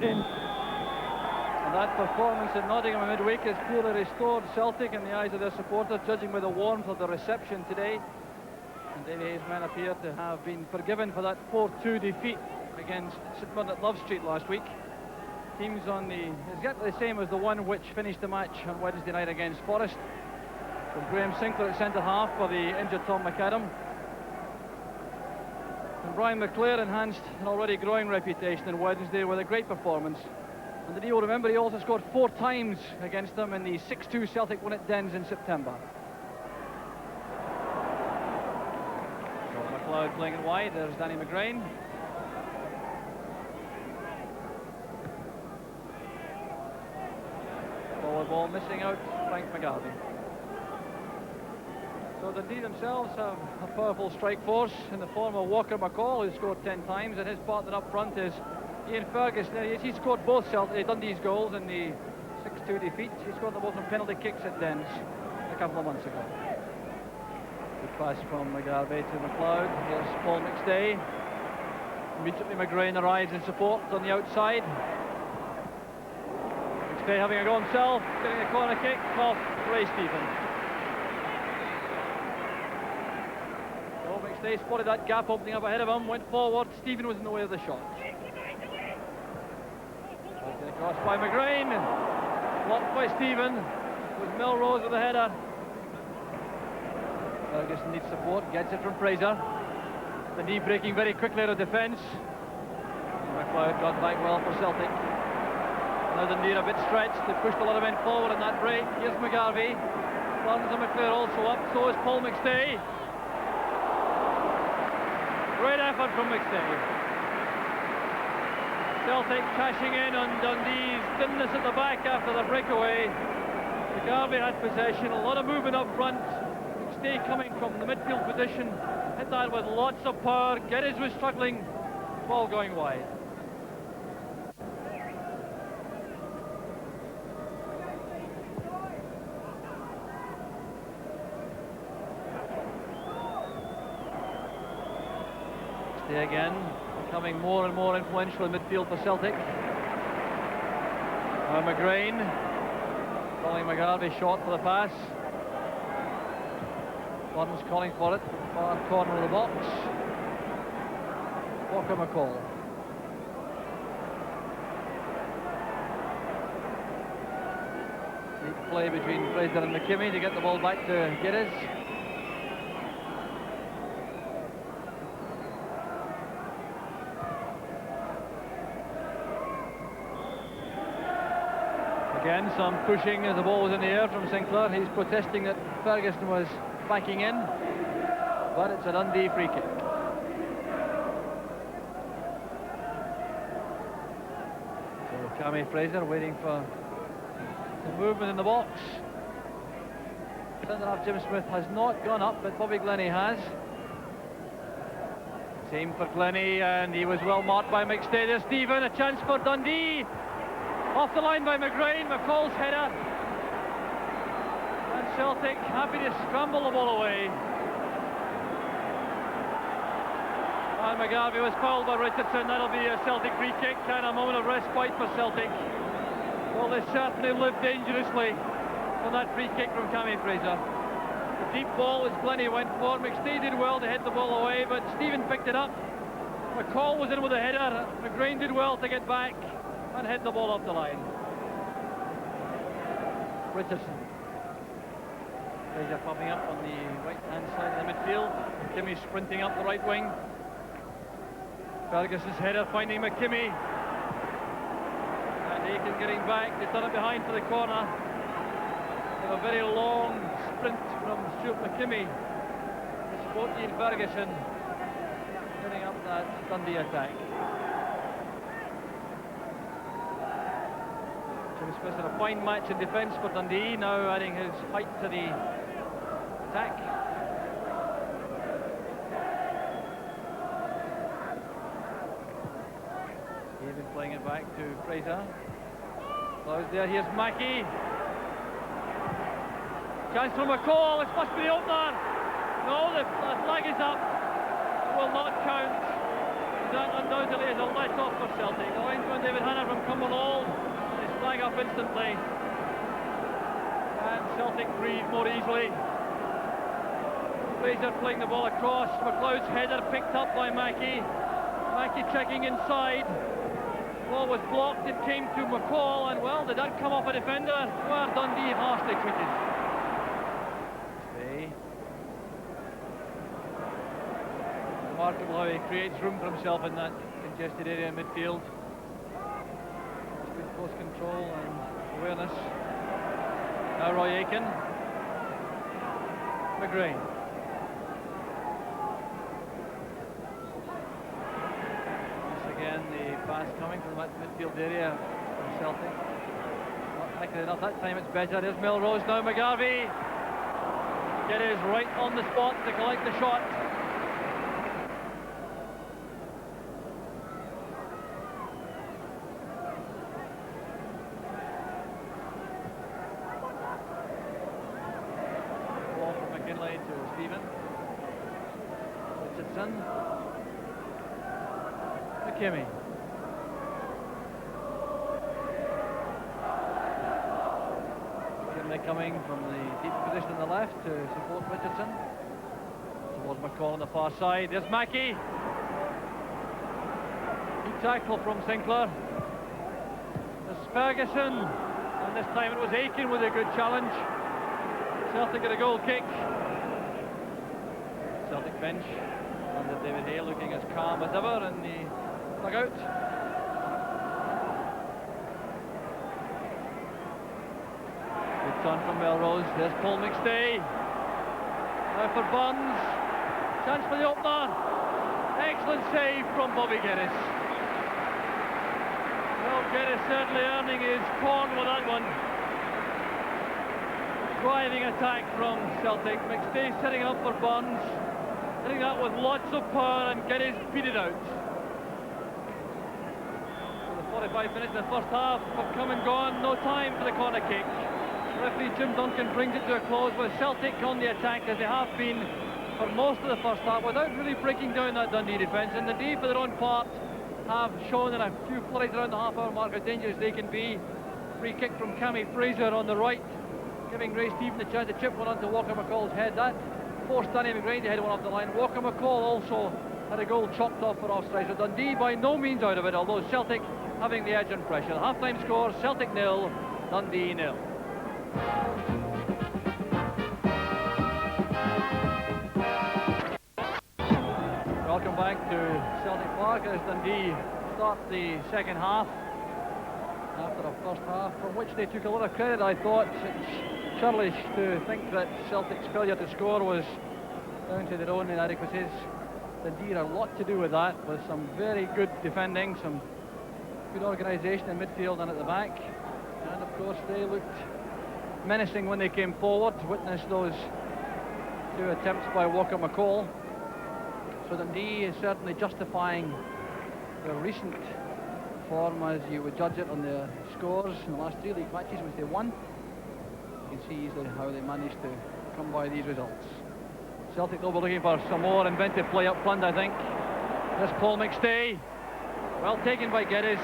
in. And that performance in Nottingham midweek has clearly restored Celtic in the eyes of their supporters, judging by the warmth of the reception today. And Davy Hayes' men appear to have been forgiven for that 4-2 defeat against St Mirren at Love Street last week. Teams on the exactly the same as the one which finished the match on Wednesday night against Forest. From Graham Sinclair at centre-half for the injured Tom McAdam. And Brian McClair enhanced an already growing reputation on Wednesday with a great performance. And you'll remember he also scored 4 times against them in the 6-2 Celtic win at Dens in September. So McLeod playing it wide, there's Danny McGrain. Forward ball missing out, Frank McGarvey. So Dundee themselves have a powerful strike force in the form of Walker McCall, who scored 10 times, and his partner up front is Ian Fergus. He scored both Dundee's goals in the 6-2 defeat. He scored them both from penalty kicks at Dens a couple of months ago. Good pass from McGarvey to McLeod. Here's Paul McStay. Immediately McGrain arrives in support on the outside. McStay having a go himself, getting a corner kick off Ray Stephen. So McStay spotted that gap opening up ahead of him, went forward. Stephen was in the way of the shot. Crossed by McGrain, blocked by Stephen, with Melrose with the header. Ferguson needs support, gets it from Fraser. The knee breaking very quickly out of defence. McLeod got back well for Celtic. Now the knee a bit stretched, they pushed a lot of men forward in that break. Here's McGarvey, Barnes and McClair also up, so is Paul McStay. Great effort from McStay. Celtic cashing in on Dundee's thinness at the back after the breakaway. McGarvey had possession, a lot of movement up front. McStay coming from the midfield position, hit that with lots of power. Geddes was struggling, ball going wide. McStay again. Becoming more and more influential in midfield for Celtic. Now McGrain calling McGarvey short for the pass. Burns calling for it, far corner of the box. Walker McCall. Deep play between Fraser and McKimmie to get the ball back to Geddes. Again, some pushing as the ball was in the air from Sinclair. He's protesting that Ferguson was backing in, but it's a Dundee free kick. So Cammy Fraser waiting for some movement in the box. Centre-half Jim Smith has not gone up, but Bobby Glennie has. Same for Glennie, and he was well marked by McStay. There's Stephen, a chance for Dundee. Off the line by McGrain, McCall's header. And Celtic happy to scramble the ball away. And McGarvey was fouled by Richardson. That'll be a Celtic free kick and a moment of respite for Celtic. Well, they certainly lived dangerously on that free kick from Cammy Fraser. The deep ball as Glennie went for. McStay did well to head the ball away, but Stephen picked it up. McCall was in with a header. McGrain did well to get back and head the ball off the line. Richardson. Fraser popping up on the right-hand side of the midfield. McKimmie sprinting up the right wing. Ferguson's header finding McKimmie. And Aiken getting back to turn it behind for the corner. With a very long sprint from Stuart McKimmie to support Ian Ferguson, setting up that Dundee attack. Jim Smith had a fine match in defence for Dundee, now adding his height to the attack. Even playing it back to Fraser. Close there, here's Mackey. Chance from McCall, it must be the opener. No, the flag is up. It will not count. That undoubtedly is a let-off for Celtic. The linesman David Hanna from up instantly. And Celtic breathe more easily. Fraser playing the ball across. McLeod's header picked up by Mackey. Mackey checking inside. Ball was blocked. It came to McCall, and well, did that come off a defender? Well, Dundee harshly treated. Stay. Remarkable how he creates room for himself in that congested area in midfield. Good close control and awareness. Now Roy Aitken. McGrain. Once again the pass coming from that midfield area from Celtic. Not likely enough that time, it's better. There's Melrose now, McGarvey. Geddes right on the spot to collect the shot. McKimmie. McKimmie coming from the deep position on the left to support Richardson. Towards McCall on the far side. There's Mackey. Good tackle from Sinclair. There's Ferguson. And this time it was Aitken with a good challenge. Celtic got a goal kick. Celtic bench under David Hale looking as calm as ever in the dugout. Good turn from Melrose. There's Paul McStay. Now for Burns. Chance for the opener. Excellent save from Bobby Geddes. Well, Geddes certainly earning his corn with that one. Driving attack from Celtic. McStay setting it up for Burns. Hitting that with lots of power, and Geddes beat it out. So the 45 minutes in the first half have come and gone. No time for the corner kick. Referee Jim Duncan brings it to a close with Celtic on the attack as they have been for most of the first half without really breaking down that Dundee defence. And Dundee, for their own part, have shown in a few flurries around the half-hour mark how dangerous they can be. Free kick from Cammy Fraser on the right, giving Ray Stephen the chance to chip one onto Walker McCall's head. That forced Danny McGrain to head one off the line. Walker McCall also had a goal chopped off for offside. So Dundee by no means out of it, although Celtic having the edge and pressure. The half-time score, Celtic 0, Dundee 0. Welcome back to Celtic Park as Dundee start the second half after a first half from which they took a lot of credit. I thought it's churlish to think that Celtic's failure to score was down to their own inadequacies. Dundee had a lot to do with that, with some very good defending, some good organisation in midfield and at the back, and of course they looked menacing when they came forward. Witness those two attempts by Walker McCall. So Dundee is certainly justifying their recent form as you would judge it on their scores in the last 3 league matches which they won. You can see easily how they managed to come by these results. Celtic will be looking for some more inventive play up front, I think. There's Paul McStay. Well taken by Geddes.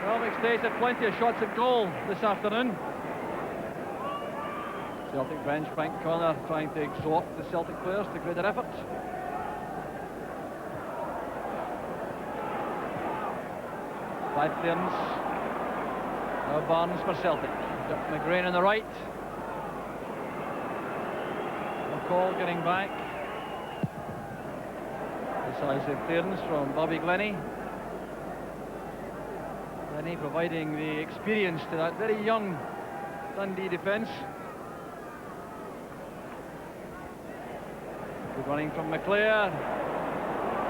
Well, McStay's had plenty of shots at goal this afternoon. Celtic bench, Frank Connor trying to exhort the Celtic players to greater effort. Five clearance. Now Barnes for Celtic. Got McGrain on the right. McCall getting back. Decisive clearance from Bobby Glennie. Glennie providing the experience to that very young Dundee defence. Good running from McClair.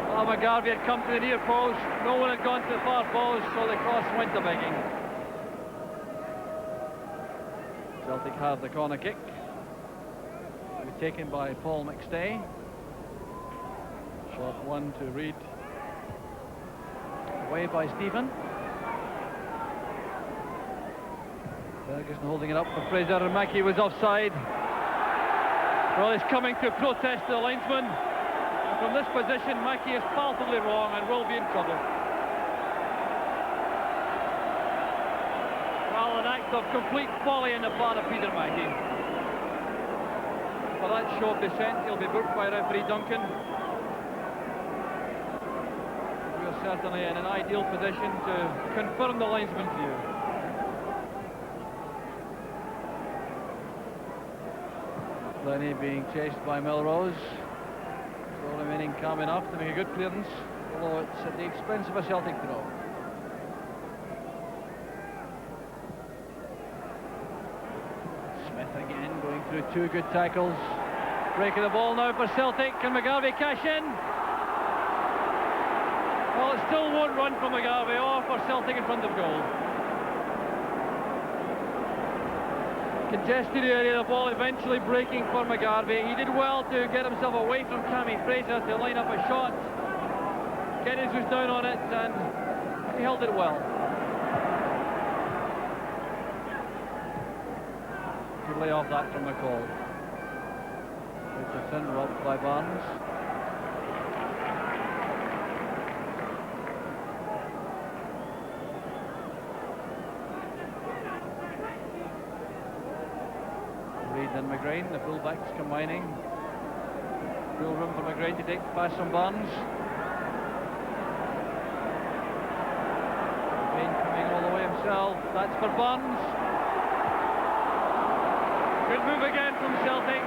Well, McGarvey had come to the near post. No one had gone to the far post, so the cross went to begging. Celtic have the corner kick. To be taken by Paul McStay. Short one to Reid. Away by Stephen. Ferguson holding it up for Fraser, and Mackey was offside. Well, he's coming to protest to the linesman. And from this position, Mackey is palpably wrong and will be in trouble. act of complete folly on the part of Peter Mackey. For that show of dissent, he'll be booked by referee Duncan. We're certainly in an ideal position to confirm the linesman's view. Lenny being chased by Melrose. Still remaining calm enough to make a good clearance, although it's at the expense of a Celtic throw. Smith again going through two good tackles. Breaking the ball now for Celtic. Can McGarvey cash in? Well, it still won't run for McGarvey or for Celtic in front of goal. Congested area, the ball eventually breaking for McGarvey. He did well to get himself away from Cammy Fraser to line up a shot. Geddes was down on it and he held it well. Good lay off that from McCall. Richardson robbed by Barnes. And McGrain, the fullbacks combining. Full room for McGrain to take the pass from Barnes. McGrain coming all the way himself. That's for Barnes. Good move again from Celtic.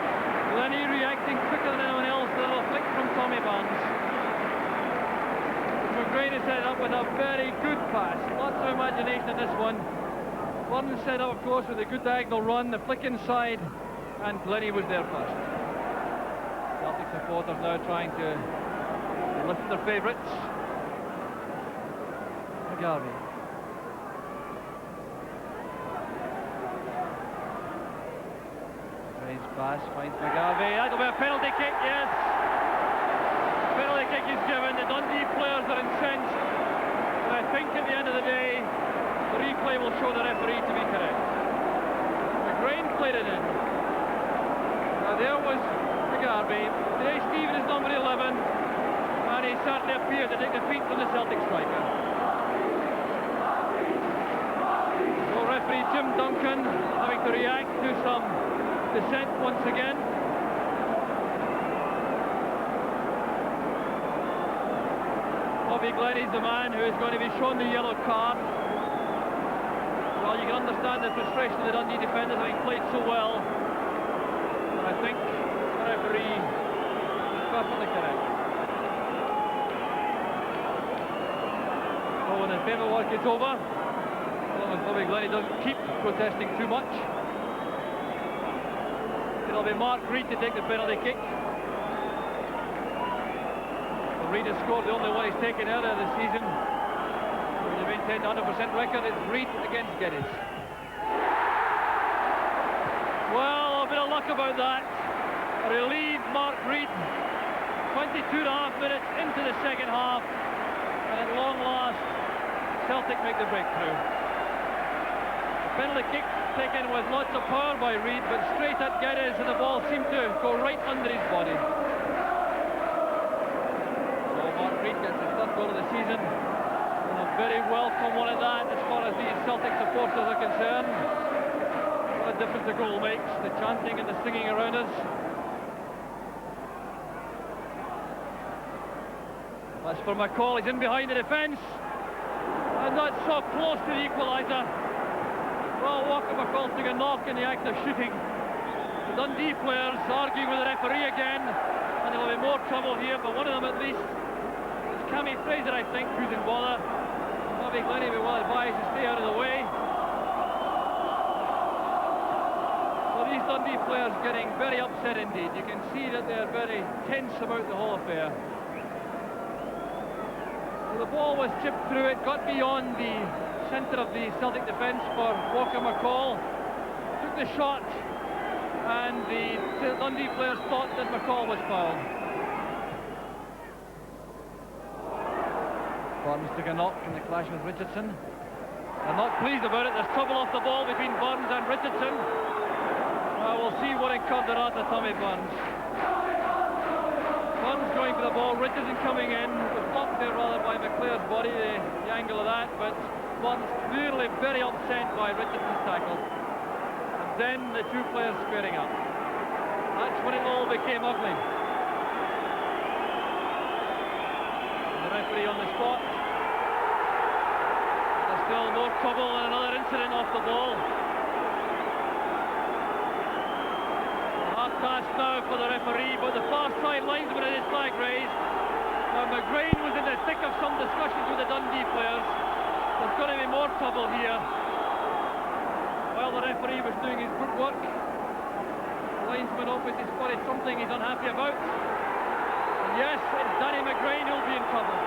Lenny reacting quicker than anyone else. A little flick from Tommy Barnes. McGrain is set up with a very good pass. Lots of imagination in this one. Barnes set up, of course, with a good diagonal run, the flick inside. And Lenny was there first. Celtic supporters now trying to lift their favourites. McGarvey. Raised pass, finds McGarvey. That'll be a penalty kick, yes. Penalty kick is given. The Dundee players are incensed. And I think at the end of the day, the replay will show the referee to be correct. McGrain played it in. Now there was McGarvey. Today Stephen is number 11, and he certainly appeared to take the feet from the Celtic striker. So referee Jim Duncan having to react to some dissent once again. Bobby Glennie's the man who is going to be shown the yellow card. Well, you can understand the frustration of the Dundee defenders having played so well. I think the referee is perfectly correct. So when the paperwork is over, as long as Bobby Glennie doesn't keep protesting too much, it'll be Mark Reid to take the penalty kick. Well, Reid has scored the only one he's taken earlier this season. He's maintained a 100% record. It's Reid against Geddes. Well, a bit of luck about that. Relieved Mark Reid. 22.5 minutes into the second half, and at long last, Celtic make the breakthrough. The penalty kick taken with lots of power by Reid, but straight at Geddes, and the ball seemed to go right under his body. So Mark Reid gets his third goal of the season, and a very welcome one at that, as far as these Celtic supporters are concerned. What a difference the goal makes, the chanting and the singing around us. That's for McCall, he's in behind the defence, and not so close to the equaliser. Well, Walker McCall took a knock in the act of shooting. The Dundee players arguing with the referee again, and there'll be more trouble here, but one of them at least is Cammy Fraser, I think, who's in bother. Bobby Glennie will be well advised to stay out of the way. These Dundee players getting very upset indeed. You can see that they're very tense about the whole affair. So the ball was chipped through it, got beyond the centre of the Celtic defence for Walker McCall. Took the shot, and the Dundee players thought that McCall was fouled. Barnes took a knock in the clash with Richardson. They're not pleased about it. There's trouble off the ball between Barnes and Richardson. We'll see what incurred the wrath of Tommy Barnes. Barnes going for the ball, Richardson coming in, was blocked there rather by McClare's body, the angle of that, but once, clearly very upset by Richardson's tackle. And then the two players squaring up. That's when it all became ugly. The referee on the spot. There's still more trouble and another incident off the ball. Hard task now for the referee, but the far side linesman had his flag raised. Now McGrain was in the thick of some discussions with the Dundee players. There's going to be more trouble here. While the referee was doing his good work, the linesman obviously spotted something he's unhappy about. And yes, it's Danny McGrain who'll be in trouble.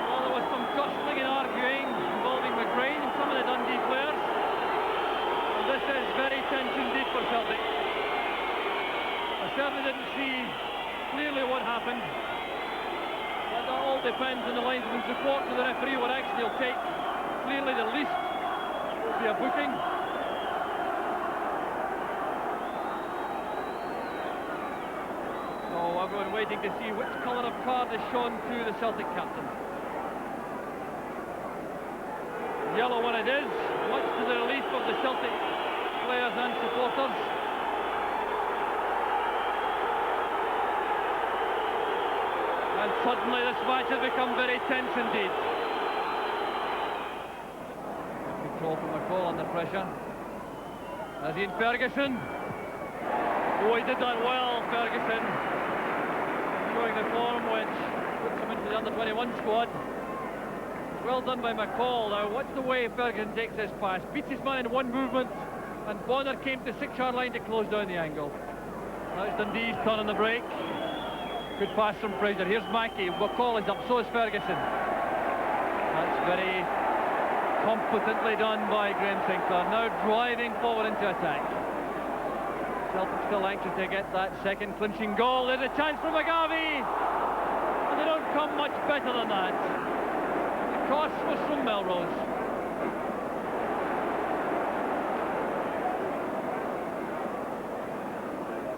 Well, there was some jostling and arguing involving McGrain and some of the Dundee players. And this is very tension deep for Celtic. I certainly didn't see clearly what happened, but that all depends on the linesman's report to the referee, what action he'll take. Clearly the least will be a booking. So everyone waiting to see which colour of card is shown to the Celtic captain. Yellow one it is, much to the relief of the Celtic players and supporters. And suddenly this match has become very tense indeed. Control from McCall under pressure. As Ian Ferguson. Oh, he did that well, Ferguson. Showing the form which puts him into the under-21 squad. Well done by McCall. Now watch the way Ferguson takes this pass. Beats his man in one movement, and Bonner came to the 6-yard line to close down the angle. Now it's Dundee's turn on the break. Good pass from Fraser. Here's Mackey. McCall is up, so is Ferguson. That's very competently done by Graham Sinclair. Now driving forward into attack. Celtic still anxious to get that second clinching goal. There's a chance for McGarvey. And they don't come much better than that. The cross was from Melrose.